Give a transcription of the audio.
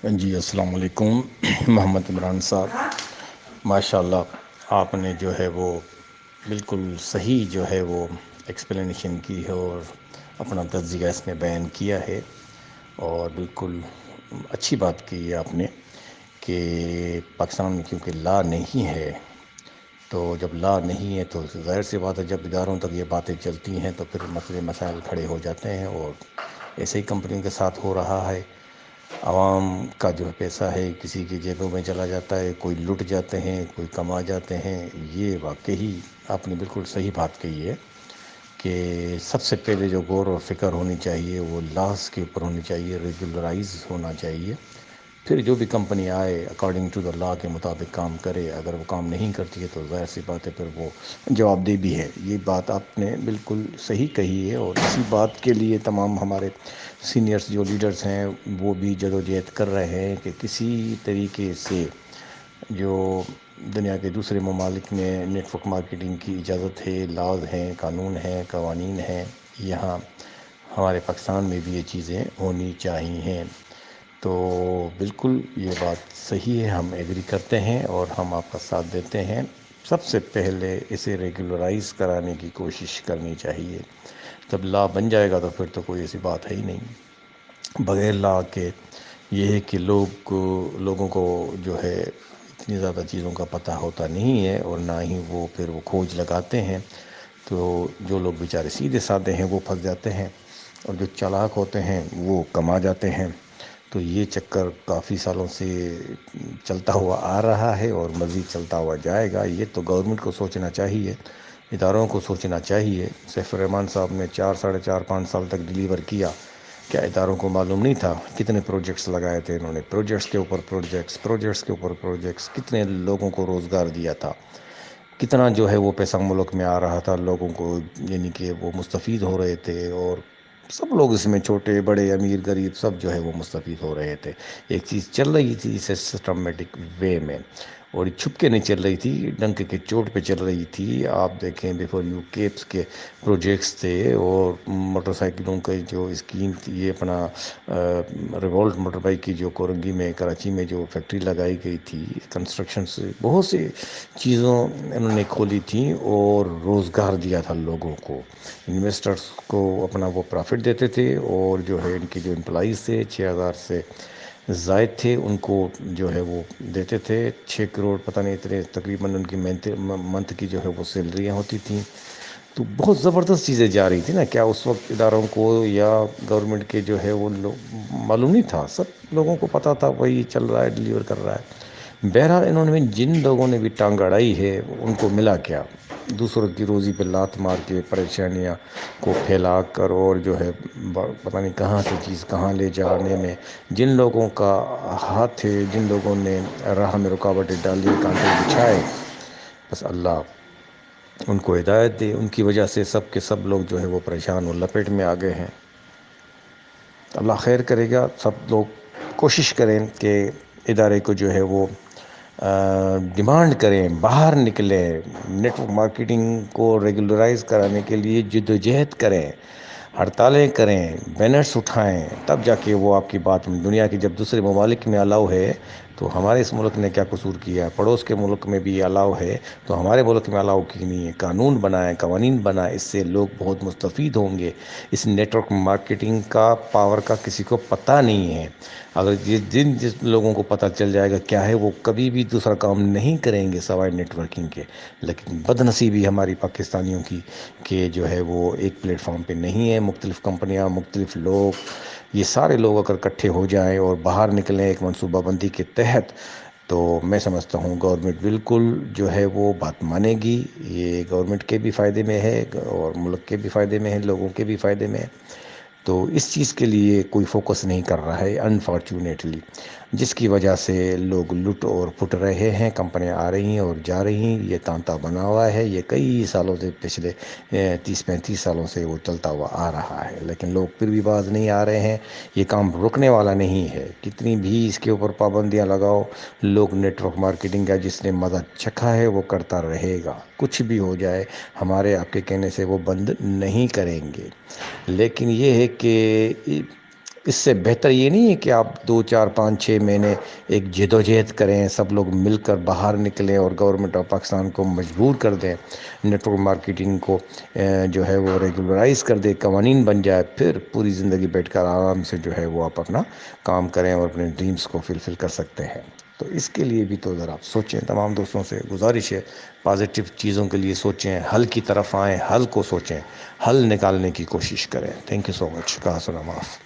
جی السلام علیکم محمد عمران صاحب، ماشاء اللہ آپ نے جو ہے وہ بالکل صحیح جو ہے وہ ایکسپلینیشن کی ہے اور اپنا تجزیہ اس میں بیان کیا ہے، اور بالکل اچھی بات کی ہے آپ نے کہ پاکستان میں کیونکہ لا نہیں ہے، تو جب لا نہیں ہے تو ظاہر سی بات ہے جب اداروں تک یہ باتیں چلتی ہیں تو پھر مسئلے مسائل کھڑے ہو جاتے ہیں، اور ایسے ہی کمپنیوں کے ساتھ ہو رہا ہے۔ عوام کا جو پیسہ ہے کسی کی جیبوں میں چلا جاتا ہے، کوئی لٹ جاتے ہیں، کوئی کما جاتے ہیں۔ یہ واقعی آپ نے بالکل صحیح بات کہی ہے کہ سب سے پہلے جو غور و فکر ہونی چاہیے وہ لاس کے اوپر ہونی چاہیے، ریگولرائز ہونا چاہیے۔ پھر جو بھی کمپنی آئے اکارڈنگ ٹو دا لا کے مطابق کام کرے، اگر وہ کام نہیں کرتی ہے تو ظاہر سی بات ہے پھر وہ جواب دہ بھی ہے۔ یہ بات آپ نے بالکل صحیح کہی ہے، اور اسی بات کے لیے تمام ہمارے سینئرز جو لیڈرز ہیں وہ بھی جدوجہد کر رہے ہیں کہ کسی طریقے سے جو دنیا کے دوسرے ممالک میں نیٹ ورک مارکیٹنگ کی اجازت ہے، لاز ہیں، قانون ہیں، قوانین ہیں، یہاں ہمارے پاکستان میں بھی یہ چیزیں ہونی چاہیے۔ تو بالکل یہ بات صحیح ہے، ہم ایگری کرتے ہیں اور ہم آپ کا ساتھ دیتے ہیں۔ سب سے پہلے اسے ریگولرائز کرانے کی کوشش کرنی چاہیے۔ جب لا بن جائے گا تو پھر تو کوئی ایسی بات ہے ہی نہیں۔ بغیر لا کے یہ ہے کہ لوگوں کو جو ہے اتنی زیادہ چیزوں کا پتہ ہوتا نہیں ہے، اور نہ ہی وہ پھر وہ کھوج لگاتے ہیں، تو جو لوگ بیچارے سیدھے سادے ہیں وہ پھنس جاتے ہیں، اور جو چالاک ہوتے ہیں وہ کما جاتے ہیں۔ تو یہ چکر کافی سالوں سے چلتا ہوا آ رہا ہے اور مزید چلتا ہوا جائے گا۔ یہ تو گورنمنٹ کو سوچنا چاہیے، اداروں کو سوچنا چاہیے۔ سیف الرحمان صاحب نے 4 ساڑھے 4 5 سال تک ڈیلیور کیا، کیا اداروں کو معلوم نہیں تھا؟ کتنے پروجیکٹس لگائے تھے انہوں نے، پروجیکٹس کے اوپر پروجیکٹس، پروجیکٹس کے اوپر پروجیکٹس، کتنے لوگوں کو روزگار دیا تھا، کتنا جو ہے وہ پیسہ ملک میں آ رہا تھا لوگوں کو، یعنی کہ وہ مستفید ہو رہے تھے، اور سب لوگ اس میں چھوٹے بڑے امیر غریب سب جو ہے وہ مستفید ہو رہے تھے۔ ایک چیز چل رہی تھی اسے سسٹمیٹک وے میں، اور چھپ کے نہیں چل رہی تھی، ڈنک کے چوٹ پہ چل رہی تھی۔ آپ دیکھیں بیفور یو کیپس کے پروجیکٹس تھے، اور موٹر سائیکلوں کے جو اسکیم تھی، یہ اپنا ریولٹ موٹر بائک کی جو کورنگی میں کراچی میں جو فیکٹری لگائی گئی تھی، کنسٹرکشن سے بہت سی چیزوں انہوں نے کھولی تھیں اور روزگار دیا تھا لوگوں کو۔ انویسٹرز کو اپنا وہ پرافٹ دیتے تھے، اور جو ہے ان کے جو امپلائیز تھے 6,000 سے زائد تھے ان کو جو ہے وہ دیتے تھے 6 کروڑ پتہ نہیں اتنے تقریباً ان کی منتھ کی جو ہے وہ سیلریاں ہوتی تھیں۔ تو بہت زبردست چیزیں جا رہی تھی نا، کیا اس وقت اداروں کو یا گورنمنٹ کے جو ہے وہ معلوم نہیں تھا؟ سب لوگوں کو پتہ تھا وہی چل رہا ہے، ڈیلیور کر رہا ہے۔ بہرحال انہوں نے جن لوگوں نے بھی ٹانگ اڑائی ہے ان کو ملا کیا؟ دوسروں کی روزی پہ لات مار کے پریشانیاں کو پھیلا کر، اور جو ہے پتہ نہیں کہاں سے چیز کہاں لے جانے میں جن لوگوں کا ہاتھ تھے، جن لوگوں نے راہ میں رکاوٹیں ڈالی، کانٹے بچھائے، بس اللہ ان کو ہدایت دے۔ ان کی وجہ سے سب کے سب لوگ جو ہے وہ پریشان اور لپیٹ میں آ گئے ہیں۔ اللہ خیر کرے گا، سب لوگ کوشش کریں کہ ادارے کو جو ہے وہ ڈیمانڈ کریں، باہر نکلیں، نیٹ ورک مارکیٹنگ کو ریگولرائز کرانے کے لیے جدوجہد کریں، ہڑتالیں کریں، بینرز اٹھائیں، تب جا کے وہ آپ کی بات میں دنیا کی جب دوسرے ممالک میں الاؤ ہے تو ہمارے اس ملک نے کیا قصور کیا؟ پڑوس کے ملک میں بھی الاؤ ہے تو ہمارے ملک میں الاؤ کی نہیں ہے؟ قانون بنائیں، قوانین بنائیں، اس سے لوگ بہت مستفید ہوں گے۔ اس نیٹ ورک مارکیٹنگ کا پاور کا کسی کو پتہ نہیں ہے۔ اگر جس لوگوں کو پتہ چل جائے گا کیا ہے، وہ کبھی بھی دوسرا کام نہیں کریں گے سوائے نیٹ ورکنگ کے۔ لیکن بد نصیبی ہماری پاکستانیوں کی کہ جو ہے وہ ایک پلیٹ فارم پہ نہیں ہے، مختلف کمپنیاں، مختلف لوگ، یہ سارے لوگ اگر اکٹھے ہو جائیں اور باہر نکلیں ایک منصوبہ بندی کے تحت، تو میں سمجھتا ہوں گورنمنٹ بالکل جو ہے وہ بات مانے گی۔ یہ گورنمنٹ کے بھی فائدے میں ہے اور ملک کے بھی فائدے میں ہے، لوگوں کے بھی فائدے میں ہے۔ تو اس چیز کے لیے کوئی فوکس نہیں کر رہا ہے انفارچونیٹلی، جس کی وجہ سے لوگ لٹ اور پھٹ رہے ہیں، کمپنیاں آ رہی ہیں اور جا رہی ہیں۔ یہ تانتا بنا ہوا ہے، یہ کئی سالوں سے، پچھلے 30 35 سالوں سے وہ چلتا ہوا آ رہا ہے، لیکن لوگ پھر بھی باز نہیں آ رہے ہیں۔ یہ کام رکنے والا نہیں ہے، کتنی بھی اس کے اوپر پابندیاں لگاؤ، لوگ نیٹ ورک مارکیٹنگ کا جس نے مزہ چکھا ہے وہ کرتا رہے گا، کچھ بھی ہو جائے ہمارے آپ کے کہنے سے وہ بند نہیں کریں گے۔ لیکن یہ ہے کہ اس سے بہتر یہ نہیں ہے کہ آپ 2 4 5 6 مہینے ایک جدوجہد کریں، سب لوگ مل کر باہر نکلیں اور گورنمنٹ آف پاکستان کو مجبور کر دیں، نیٹ ورک مارکیٹنگ کو جو ہے وہ ریگولرائز کر دے، قوانین بن جائے، پھر پوری زندگی بیٹھ کر آرام سے جو ہے وہ آپ اپنا کام کریں اور اپنے ڈریمز کو فلفل کر سکتے ہیں۔ تو اس کے لیے بھی تو ذرا آپ سوچیں، تمام دوستوں سے گزارش ہے پازیٹیو چیزوں کے لیے سوچیں، حل کی طرف آئیں، حل کو سوچیں، حل نکالنے کی کوشش کریں۔ تھینک یو سو مچ، کہا سنا معاف۔